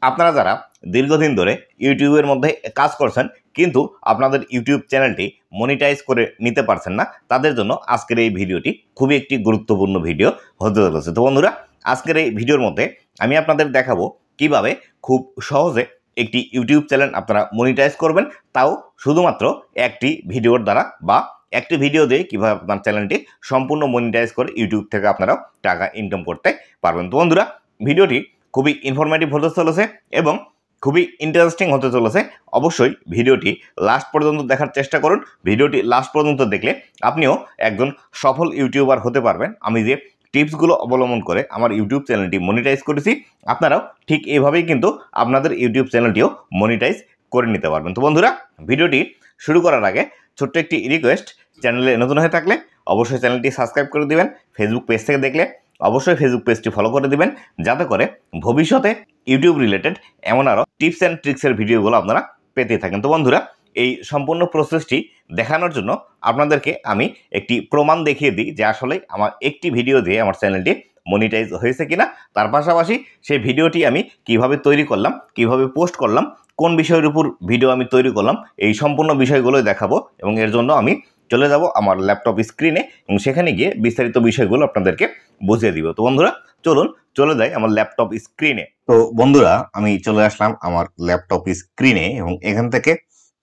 আপনারা যারা দীর্ঘদিন ধরে ইউটিউবের মধ্যে কাজ করছেন কিন্তু আপনাদের ইউটিউব চ্যানেলটি মনিটাইজ করে নিতে পারছেন না, তাদের জন্য আজকের এই ভিডিওটি খুবই একটি গুরুত্বপূর্ণ ভিডিও হতে চলেছে। তো বন্ধুরা, আজকের এই ভিডিওর মধ্যে আমি আপনাদের দেখাবো কিভাবে খুব সহজে একটি ইউটিউব চ্যানেল আপনারা মনিটাইজ করবেন, তাও শুধুমাত্র একটি ভিডিওর দ্বারা, বা একটি ভিডিও দিয়ে কীভাবে আপনার চ্যানেলটি সম্পূর্ণ মনিটাইজ করে ইউটিউব থেকে আপনারাও টাকা ইনকাম করতে পারবেন। তো বন্ধুরা, ভিডিওটি খুবই ইনফরমেটিভ হতে চলেছে এবং খুবই ইন্টারেস্টিং হতে চলেছে। অবশ্যই ভিডিওটি লাস্ট পর্যন্ত দেখার চেষ্টা করুন। ভিডিওটি লাস্ট পর্যন্ত দেখলে আপনিও একজন সফল ইউটিউবার হতে পারবেন। আমি যে টিপসগুলো অবলম্বন করে আমার ইউটিউব চ্যানেলটি মনিটাইজ করেছি, আপনারাও ঠিক এইভাবেই কিন্তু আপনাদের ইউটিউব চ্যানেলটিও মনিটাইজ করে নিতে পারবেন। তো বন্ধুরা, ভিডিওটি শুরু করার আগে ছোট্ট একটি রিকোয়েস্ট, চ্যানেলে নতুন হয়ে থাকলে অবশ্যই চ্যানেলটি সাবস্ক্রাইব করে দিবেন। ফেসবুক পেজ থেকে দেখলে অবশ্যই ফেসবুক পেজটি ফলো করে দিবেন, যাতে করে ভবিষ্যতে ইউটিউব রিলেটেড এমন আরও টিপস অ্যান্ড ট্রিক্সের ভিডিওগুলো আপনারা পেতে থাকেন। তো বন্ধুরা, এই সম্পূর্ণ প্রসেসটি দেখানোর জন্য আপনাদেরকে আমি একটি প্রমাণ দেখিয়ে দিই যে আসলে আমার একটি ভিডিও দিয়ে আমার চ্যানেলটি মনিটাইজ হয়েছে কিনা। তার পাশাপাশি সেই ভিডিওটি আমি কিভাবে তৈরি করলাম, কিভাবে পোস্ট করলাম, কোন বিষয়ের উপর ভিডিও আমি তৈরি করলাম, এই সম্পূর্ণ বিষয়গুলোই দেখাবো। এবং এর জন্য আমি চলে যাব আমার ল্যাপটপ স্ক্রিনে এবং সেখানে গিয়ে বিস্তারিত বিষয়গুলো আপনাদেরকে বুঝিয়ে দিব। তো বন্ধুরা, চলুন চলে যাই আমার ল্যাপটপ স্ক্রিনে। তো বন্ধুরা, আমি চলে আসলাম আমার ল্যাপটপ স্ক্রিনে এবং এখান থেকে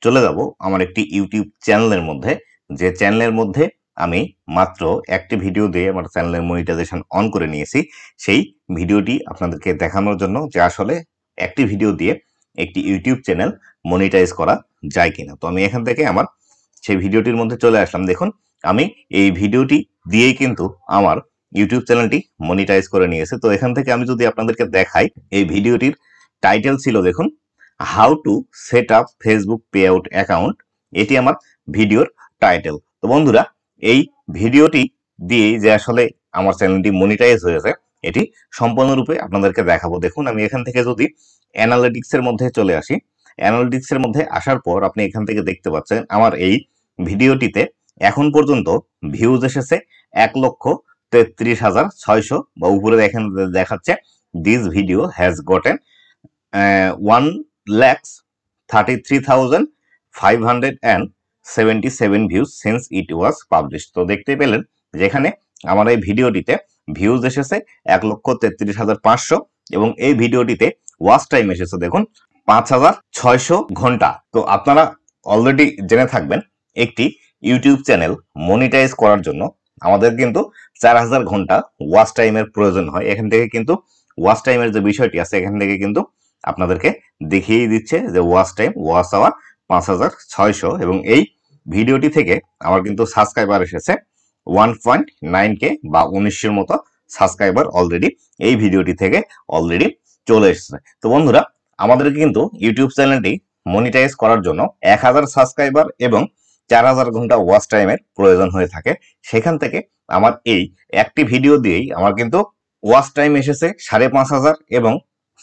চলে যাব আমার একটি ইউটিউব চ্যানেলের মধ্যে, যে চ্যানেলের মধ্যে আমি মাত্র একটি ভিডিও দিয়ে আমার চ্যানেলের মনিটাইজেশন অন করে নিয়েছি। সেই ভিডিওটি আপনাদেরকে দেখানোর জন্য যে আসলে একটি ভিডিও দিয়ে একটি ইউটিউব চ্যানেল মনিটাইজ করা যায় কিনা। তো আমি এখান থেকে আমার সেই ভিডিওটির মধ্যে চলে আসলাম। দেখুন, আমি এই ভিডিওটি দিয়েই কিন্তু আমার ইউটিউব চ্যানেলটি মনিটাইজ করে নিয়েছে। তো এখান থেকে আমি যদি আপনাদেরকে দেখাই, এই ভিডিওটির টাইটেল ছিল, দেখুন, how to set up Facebook pay out account. এটি আমার ভিডিওর টাইটেল। তো বন্ধুরা, এই ভিডিওটি দিয়ে যে আসলে আমার চ্যানেলটি মনিটাইজ হয়েছে, এটি সম্পূর্ণরূপে আপনাদেরকে দেখাবো। দেখুন, আমি এখান থেকে যদি অ্যানালিটিক্সের মধ্যে চলে আসি, অ্যানালিটিক্সের মধ্যে আসার পর আপনি এখান থেকে দেখতে পাচ্ছেন আমার এই ভিডিওটিতে এখন পর্যন্ত ভিউজ এসেছে 1,33,600, বা উপরে দেখেন দেখাচ্ছে this video has gotten 1,33,577 views since it was publish. তো দেখতে পেলেন যেখানে আমার এই ভিডিওটিতে ভিউজ এসেছে 1,33,500 এবং এই ভিডিওটিতে ওয়াচ টাইম এসেছে দেখুন 5,600 ঘন্টা। তো আপনারা অলরেডি জেনে থাকবেন, একটি ইউটিউব চ্যানেল মনিটাইজ করার জন্য আমাদের কিন্তু 4,000 ঘন্টা ওয়াচ টাইমের প্রয়োজন হয়। এখান থেকে কিন্তু ওয়াচ টাইমের যে বিষয়টি আছে, এখান থেকে কিন্তু আপনাদেরকে দেখিয়ে দিচ্ছে যে ওয়াচ টাইম, ওয়াচ আওয়ার 5,600। এবং এই ভিডিওটি থেকে আমার কিন্তু সাবস্ক্রাইবার এসেছে 1.9K বা 1900 মতো সাবস্ক্রাইবার অলরেডি এই ভিডিওটি থেকে অলরেডি চলে এসেছে। তো বন্ধুরা, আমাদের কিন্তু ইউটিউব চ্যানেলটি মনিটাইজ করার জন্য 1,000 সাবস্ক্রাইবার এবং 4,000 ঘন্টা ওয়াচ টাইমের প্রয়োজন হয়ে থাকে। সেখান থেকে আমার এই একটি ভিডিও দিয়েই আমার কিন্তু ওয়াচ টাইম এসেছে 5,500 এবং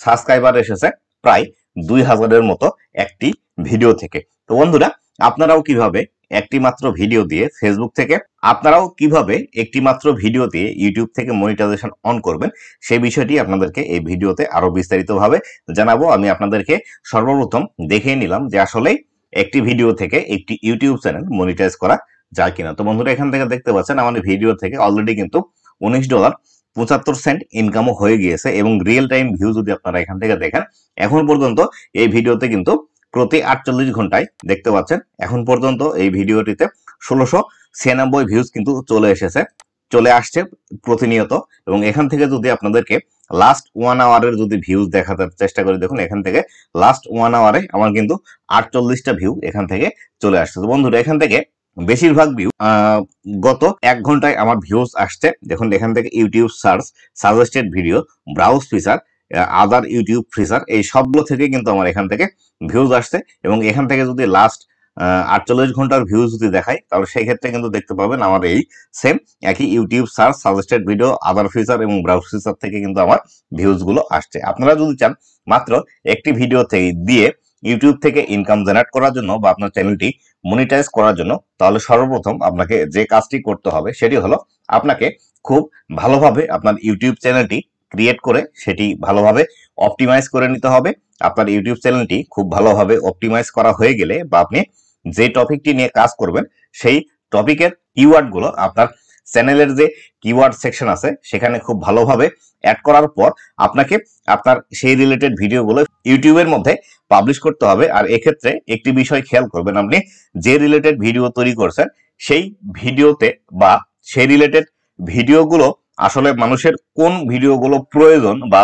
সাবস্ক্রাইবার এসেছে প্রায় 2,000-এর মতো একটি ভিডিও থেকে। তো বন্ধুরা, আপনারাও কিভাবে একটি মাত্র ভিডিও দিয়ে ফেসবুক থেকে, আপনারাও কিভাবে একটি মাত্র ভিডিও দিয়ে ইউটিউব থেকে মনিটাইজেশন অন করবেন, সেই বিষয়টি আপনাদেরকে এই ভিডিওতে আরো বিস্তারিতভাবে জানাবো। আমি আপনাদেরকে সর্বপ্রথম দেখিয়ে নিলাম যে আসলে একটি ভিডিও থেকে একটি ইউটিউব চ্যানেল মনিটাইজ করা যায় কিনা। তো বন্ধুরা, এখান থেকে দেখতে পাচ্ছেন আমাদের ভিডিও থেকে অলরেডি কিন্তু $19.75 ইনকামও হয়ে গিয়েছে। এবং রিয়েল টাইম ভিউ যদি আপনারা এখান থেকে দেখেন, এখন পর্যন্ত এই ভিডিওতে কিন্তু প্রতি 48 ঘন্টায় দেখতে পাচ্ছেন এখন পর্যন্ত এই ভিডিওটিতে 1,696 ভিউজ কিন্তু চলে আসছে প্রতিনিয়ত। এবং এখান থেকে যদি আপনাদেরকে লাস্ট 1 আওয়ারের যদি ভিউজ দেখাতে চেষ্টা করি, দেখুন এখান থেকে লাস্ট 1 আওয়ারে আমার কিন্তু 48টা ভিউ এখান থেকে চলে আসছে। তো বন্ধুরা, এখান থেকে বেশিরভাগ ভিউ গত 1 ঘন্টায় আমার ভিউজ আসছে। দেখুন এখান থেকে YouTube search, suggested video, browse feature, আদার ইউটিউব ফিচার, এই সবগুলো থেকে কিন্তু আমার এখান থেকে ভিউজ আসছে। এবং এখান থেকে যদি লাস্ট 48 ঘন্টার ভিউজ যদি দেখাই, তাহলে সেই ক্ষেত্রে কিন্তু দেখতে পাবেন আমার এই সেম একই ইউটিউব সার্চ, সাজেস্টেড ভিডিও, আদার ফিচার এবং ব্রাউজ ফিচার থেকে কিন্তু আমার ভিউজ গুলো আসছে। আপনারা যদি চান মাত্র একটি ভিডিও থেকে দিয়ে ইউটিউব থেকে ইনকাম জেনারেট করার জন্য বা আপনার চ্যানেলটি মনিটাইজ করার জন্য, তাহলে সর্বপ্রথম আপনাকে যে কাজটি করতে হবে সেটি হলো আপনাকে খুব ভালোভাবে আপনার ইউটিউব চ্যানেলটি ক্রিয়েট করে সেটি ভালোভাবে অপটিমাইজ করে নিতে হবে। আপনার ইউটিউব চ্যানেলটি খুব ভালোভাবে অপটিমাইজ করা হয়ে গেলে বা আপনি যে টপিকটি নিয়ে কাজ করবেন সেই টপিকের কিওয়ার্ডগুলো আপনার চ্যানেলের যে কিওয়ার্ড সেকশন আছে সেখানে খুব ভালোভাবে অ্যাড করার পর আপনাকে আপনার সেই রিলেটেড ভিডিওগুলো ইউটিউবের মধ্যে পাবলিশ করতে হবে। আর এক্ষেত্রে একটি বিষয় খেয়াল করবেন, আপনি যে রিলেটেড ভিডিও তৈরি করছেন সেই ভিডিওতে বা সেই রিলেটেড ভিডিওগুলো আসলে মানুষের কোন ভিডিওগুলো প্রয়োজন বা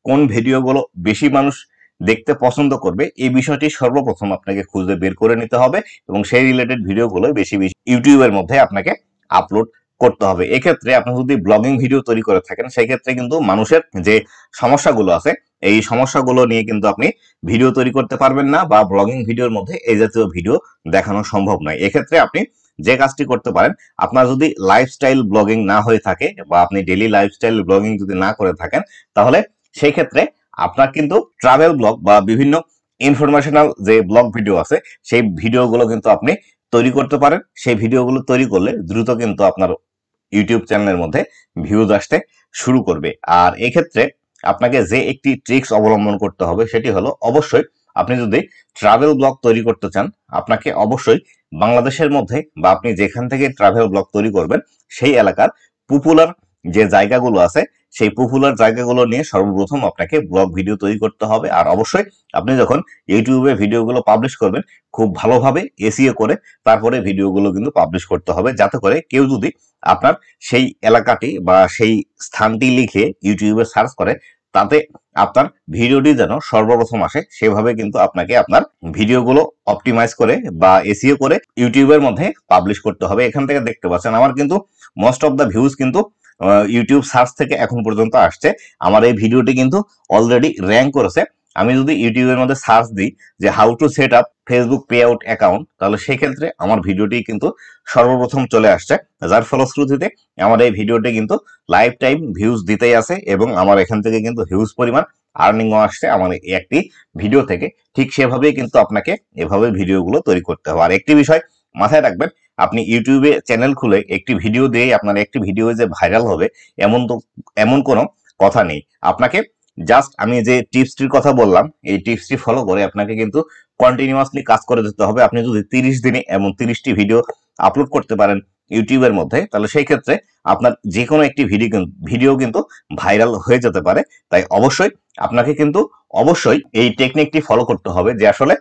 কোন ভিডিওগুলো বেশি মানুষ দেখতে পছন্দ করবে এই বিষয়টি সর্বপ্রথম আপনাকে খুঁজে বের করে নিতে হবে এবং সেই রিলেটেড ভিডিওগুলো বেশি বেশি ইউটিউবের মধ্যে আপনাকে আপলোড করতে হবে। এক্ষেত্রে আপনি যদি ব্লগিং ভিডিও তৈরি করে থাকেন সেই ক্ষেত্রে কিন্তু মানুষের যে সমস্যাগুলো আছে এই সমস্যাগুলো নিয়ে কিন্তু আপনি ভিডিও তৈরি করতে পারবেন না বা ব্লগিং ভিডিওর মধ্যে এই জাতীয় ভিডিও দেখানো সম্ভব নয়। এক্ষেত্রে আপনি যে কাজটি করতে পারেন, আপনার যদি লাইফস্টাইল ব্লগিং না হয়ে থাকে বা আপনি ডেইলি লাইফস্টাইল ব্লগিং যদি না করে থাকেন তাহলে সেই ক্ষেত্রে আপনার কিন্তু ট্রাভেল ব্লগ বা বিভিন্ন ইনফরমেশনাল যে ব্লগ ভিডিও আছে সেই ভিডিওগুলো কিন্তু আপনি তৈরি করতে পারেন। সেই ভিডিওগুলো তৈরি করলে দ্রুত কিন্তু আপনার ইউটিউব চ্যানেলের মধ্যে ভিউজ আসতে শুরু করবে। আর এক্ষেত্রে আপনাকে যে একটি ট্রিক্স অবলম্বন করতে হবে সেটি হলো, অবশ্যই আপনি যদি ট্রাভেল ব্লগ তৈরি করতে চান আপনাকে অবশ্যই বাংলাদেশের মধ্যে বা আপনি যেখান থেকে ট্রাভেল ব্লগ তৈরি করবেন সেই এলাকার পপুলার যে জায়গাগুলো আছে সেই পপুলার জায়গাগুলো নিয়ে সর্বপ্রথম আপনাকে ব্লগ ভিডিও তৈরি করতে হবে। আর অবশ্যই আপনি যখন ইউটিউবে ভিডিওগুলো পাবলিশ করবেন খুব ভালোভাবে এসইও করে তারপরে ভিডিওগুলো কিন্তু পাবলিশ করতে হবে, যাতে করে কেউ যদি আপনার সেই এলাকাটি বা সেই স্থানটি লিখে ইউটিউবে সার্চ করে তাতে আপনার ভিডিওটি যেন সর্বপ্রথম আসে সেভাবে কিন্তু আপনাকে আপনার ভিডিওগুলো অপটিমাইজ করে বা এসইও করে ইউটিউবের মধ্যে পাবলিশ করতে হবে। এখান থেকে দেখতে পাচ্ছেন আমার কিন্তু মোস্ট অফ দ্য ভিউজ কিন্তু ইউটিউব সার্চ থেকে এখন পর্যন্ত আসছে। আমার এই ভিডিওটি কিন্তু অলরেডি র্যাঙ্ক করেছে। আমি যদি ইউটিউবের মধ্যে সার্চ দিই যে how to set up Facebook pay out account তাহলে সেক্ষেত্রে আমার ভিডিওটি কিন্তু সর্বপ্রথম চলে আসছে, যার ফলশ্রুতিতে আমার এই ভিডিওটি কিন্তু লাইফ টাইম ভিউজ দিতেই আছে এবং আমার এখান থেকে কিন্তু হিউজ পরিমাণ আর্নিংও আসছে আমার এই একটি ভিডিও থেকে। ঠিক সেভাবেই কিন্তু আপনাকে এভাবে ভিডিওগুলো তৈরি করতে হবে। আর একটি বিষয় মাথায় রাখবেন, আপনি ইউটিউবে চ্যানেল খুলে একটি ভিডিও দিয়ে আপনার একটি ভিডিও যে ভাইরাল হবে এমন কোনো কথা নেই। আপনাকে জাস্ট আমি যে টিপসটির কথা বললাম এই টিপসটি ফলো করে আপনাকে কিন্তু কন্টিনিউয়াসলি কাজ করে যেতে হবে। আপনি যদি 30 দিনে এমন 30টি ভিডিও আপলোড করতে পারেন ইউটিউবের মধ্যে তাহলে সেই ক্ষেত্রে আপনার যে কোনো একটি ভিডিও কিন্তু ভাইরাল হয়ে যেতে পারে। তাই অবশ্যই আপনাকে কিন্তু অবশ্যই এই টেকনিকটি ফলো করতে হবে যে আসলে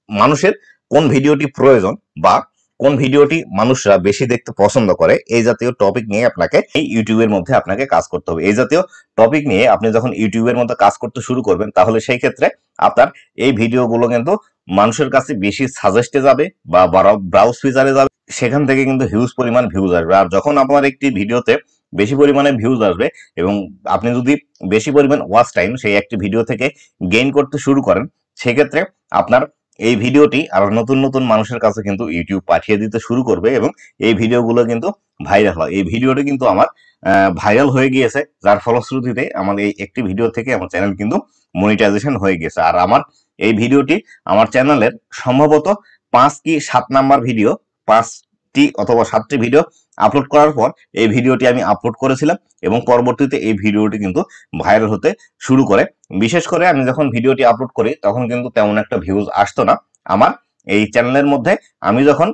মানুষের কোন ভিডিওটি প্রয়োজন বা কোন ভিডিওটি মানুষরা বেশি দেখতে পছন্দ করে এই জাতীয় টপিক নিয়ে আপনাকে এই ইউটিউবের মধ্যে আপনাকে কাজ করতে হবে। এই জাতীয় টপিক নিয়ে আপনি যখন ইউটিউবের মধ্যে কাজ করতে শুরু করবেন তাহলে সেই ক্ষেত্রে আপনার এই ভিডিওগুলো কিন্তু মানুষের কাছে বেশি সাজেস্টে যাবে বা ব্রাউজ ফিচারে যাবে, সেখান থেকে কিন্তু হিউজ পরিমাণ ভিউজ আসবে। আর যখন আপনার একটি ভিডিওতে বেশি পরিমাণে ভিউজ আসবে এবং আপনি যদি বেশি পরিমাণ ওয়াচ টাইম সেই একটি ভিডিও থেকে গেইন করতে শুরু করেন সেক্ষেত্রে আপনার এই ভিডিওটি আর নতুন নতুন মানুষের কাছে কিন্তু ইউটিউব পাঠিয়ে দিতে শুরু করবে এবং এই ভিডিওগুলো কিন্তু ভাইরাল হয়। এই ভিডিওটি কিন্তু আমার ভাইরাল হয়ে গিয়েছে, যার ফলশ্রুতিতে আমার এই একটি ভিডিও থেকে আমার চ্যানেল কিন্তু মনিটাইজেশন হয়ে গেছে। আর আমার এই ভিডিওটি আমার চ্যানেলের সম্ভবত 5 কি 7 নাম্বার ভিডিও, 5টি অথবা 7টি ভিডিও আপলোড করার পর এই ভিডিওটি আমি আপলোড করেছিলাম এবং পরবর্তীতে এই ভিডিওটি কিন্তু ভাইরাল হতে শুরু করে। বিশেষ করে আমি যখন ভিডিওটি আপলোড করি তখন কিন্তু তেমন একটা ভিউজ আসতো না আমার এই চ্যানেলের মধ্যে। আমি যখন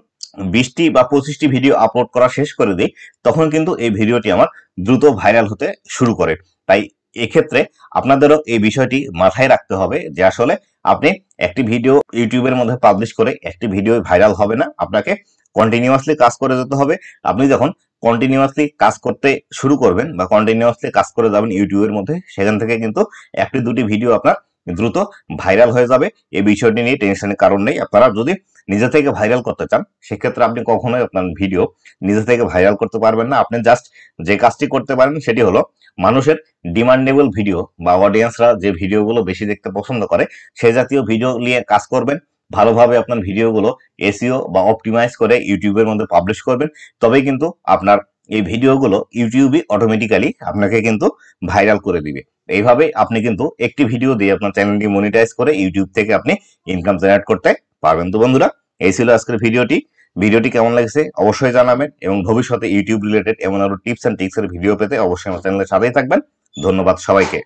20টি বা 25টি ভিডিও আপলোড করা শেষ করে দিই তখন কিন্তু এই ভিডিওটি আমার দ্রুত ভাইরাল হতে শুরু করে। তাই এক্ষেত্রে আপনাদেরও এই বিষয়টি মাথায় রাখতে হবে যে আসলে আপনি একটি ভিডিও ইউটিউবের মধ্যে পাবলিশ করে একটি ভিডিও ভাইরাল হবে না, আপনাকে কন্টিনিউয়াসলি কাজ করে যেতে হবে। আপনি যখন কন্টিনিউয়াসলি কাজ করতে শুরু করবেন বা কন্টিনিউয়াসলি কাজ করে যাবেন ইউটিউবের মধ্যে সেখান থেকে কিন্তু একটি দুটি ভিডিও আপনার দ্রুত ভাইরাল হয়ে যাবে। এই বিষয়টি নিয়ে টেনশনের কারণ নেই। আপনারা যদি নিজে থেকে ভাইরাল করতে চান সেক্ষেত্রে আপনি কখনোই আপনার ভিডিও নিজে থেকে ভাইরাল করতে পারবেন না। আপনি জাস্ট যে কাজটি করতে পারেন সেটি হলো মানুষের ডিমান্ডেবল ভিডিও বা অডিয়েন্সরা যে ভিডিওগুলো বেশি দেখতে পছন্দ করে সেই জাতীয় ভিডিও নিয়ে কাজ করবেন। ভালোভাবে আপনার ভিডিওগুলো এসইও বা অপটিমাইজ করে ইউটিউবের মধ্যে পাবলিশ করবেন, তবেই কিন্তু আপনার এই ভিডিওগুলো ইউটিউবই অটোমেটিক্যালি আপনাকে কিন্তু ভাইরাল করে দিবে। এইভাবে আপনি কিন্তু একটি ভিডিও দিয়ে আপনার চ্যানেলটি মনিটাইজ করে ইউটিউব থেকে আপনি ইনকাম জেনারেট করতে পারবেন। তো বন্ধুরা, এই ছিল আজকের ভিডিওটি কেমন লাগছে অবশ্যই জানাবেন এবং ভবিষ্যতে ইউটিউব রিলেটেড এমন আরো টিপস এন্ড ট্রিক্স এর ভিডিও পেতে অবশ্যই আমার চ্যানেলের সাথেই থাকবেন। ধন্যবাদ সবাইকে।